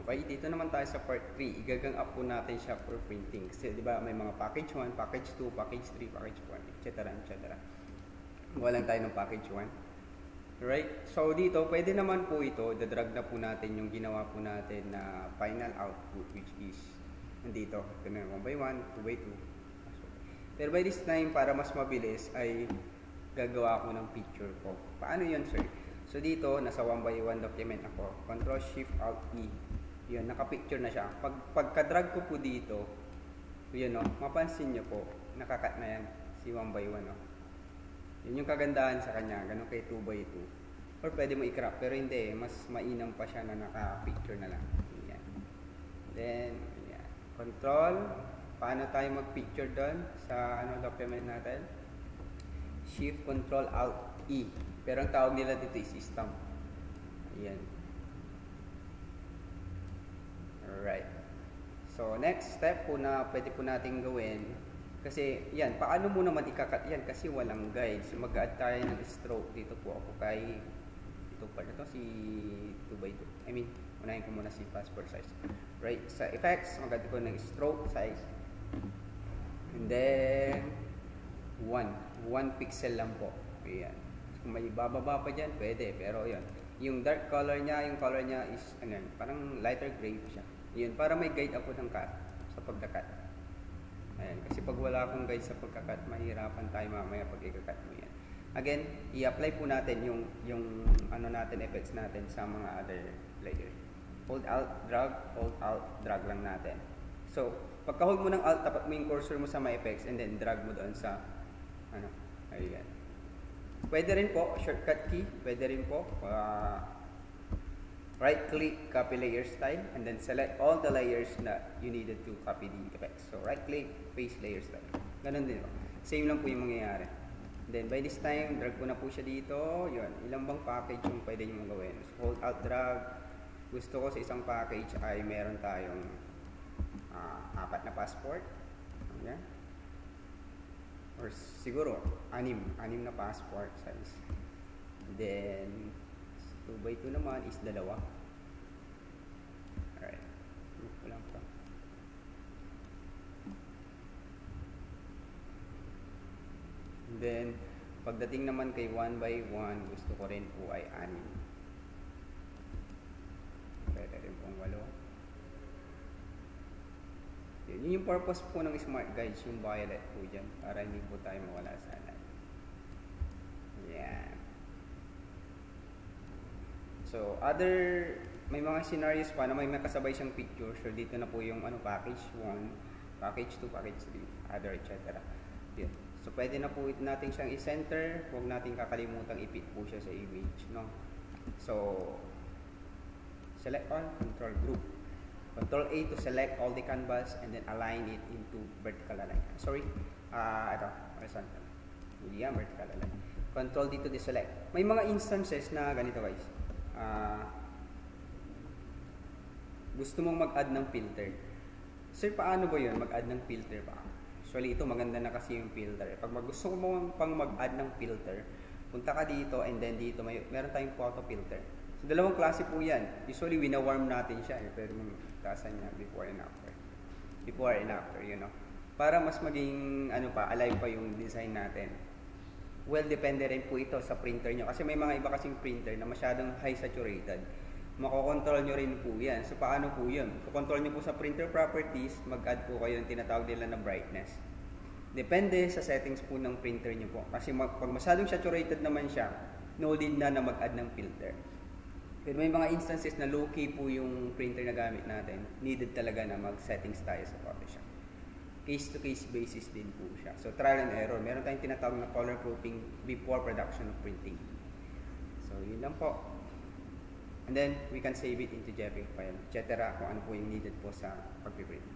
Okay, dito naman tayo sa part 3. Igagang up po natin siya for printing. Kasi di ba may mga package 1, package 2, package 3, package 1, etc. etc. Gawa lang tayo ng package 1. Right? So dito, pwede naman po ito, dadrag na po natin yung ginawa po natin na final output, which is nandito. Ito na 1 by 1, 2 by 2. Pero by this time, para mas mabilis, ay gagawa ako ng picture ko. Paano yun, sir? So dito, nasa 1 by 1 document ako. Control Shift Alt E. Yun, naka-picture na siya. Pagka-drag ko po dito, yun o, mapansin nyo po, nakakat na yan, si 1 by 1 o. Yun yung kagandahan sa kanya, ganun kay 2 by 2. Or pwede mo i-crop, pero hindi, mas mainam pa siya na naka-picture na lang. Yan. Then, yan. Control, paano tayo mag-picture doon sa document natin? Shift, Control, Alt, E. Pero ang tawag nila dito is system. Ayan. Alright. So, next step po na pwede po natin gawin. Kasi, yan, paano mo naman ikakat yan? Kasi walang guide. So, mag-add tayo ng stroke. Dito po ako kay, ito pa na to, si 2x2. I mean, unahin ko muna si passport size. Right. Sa effects, mag-add ko ng stroke size. And then, 1 pixel lang po. Ayan. Kung may bababa pa dyan, pwede. Pero yun. Yung dark color niya, yung color niya is, parang lighter gray siya. Yun, para may guide ako ng cut sa pagka-cut. Ayan, kasi pag wala akong guide sa pagka-cut, mahirapan tayo mamaya pag i-cut mo yan. Again, i-apply po natin yung natin, effects natin sa mga other layer. Hold Alt, drag lang natin. So, pagka-hold mo ng Alt, tapat mo yung cursor mo sa my effects and then drag mo doon sa, ayan. Pwede rin po, shortcut key, pwede rin po, right click, copy layer style, and then select all the layers na you needed to copy the effects. So right click, paste layer style. Ganun din po. Same lang po yung mangyayari. Then by this time, drag ko na po siya dito. Yun, ilang bang package yung pwede nyo gawin. So, hold out, drag. Gusto ko sa isang package ay meron tayong 4 na passport. Ayan. Or siguro, 6 na passport size. Then, 2 by 2 naman is 2. Alright. Move ko lang pa. Then, pagdating naman kay 1 by 1, gusto ko rin po ay 6. Pwede rin pong 8. Yun yung purpose po ng smart guides, yung violet po dyan, para hindi po tayo mawala sa light. Yan. So, may mga scenarios pa na may makasabay siyang picture. So, dito na po yung package 1, package 2, package 3, other, etc. Yun. So, pwede na po natin siyang i-center. Huwag natin kakalimutang i-fit po siya sa image, no? So, select all, control group. Control A to select all the canvas and then align it into vertical align. Sorry, ito, horizontal. Hindi yan, vertical align. Control D to deselect. May mga instances na ganito guys. Gusto mong mag-add ng filter. Sir, paano ba yun? Mag-add ng filter pa? Actually, ito maganda na kasi yung filter. Pag gusto mo pang mag-add ng filter, punta ka dito and then dito meron tayong photo filter. So, dalawang klase po yan. Usually, wina-warm natin siya. Pero tasan niya before and after. Before and after, para mas maging, alive pa yung design natin. Well, depende rin po ito sa printer nyo. Kasi may mga iba kasing printer na masyadong high saturated. Makokontrol nyo rin po yan. So, paano po yun? Kukontrol nyo po sa printer properties, mag-add po kayo ng tinatawag nila na brightness. Depende sa settings po ng printer nyo po. Kasi pag masyadong saturated naman siya, no need na mag-add ng filter. Pero may mga instances na low-key po yung printer na gamit natin, needed talaga na mag-settings tayo sa Photoshop. Case-to-case basis din po siya. So, trial and error. Meron tayong tinatawag na color proofing before production of printing. So, yun lang po. And then, we can save it into JPEG file, etc. kung ano po yung needed po sa pag-print.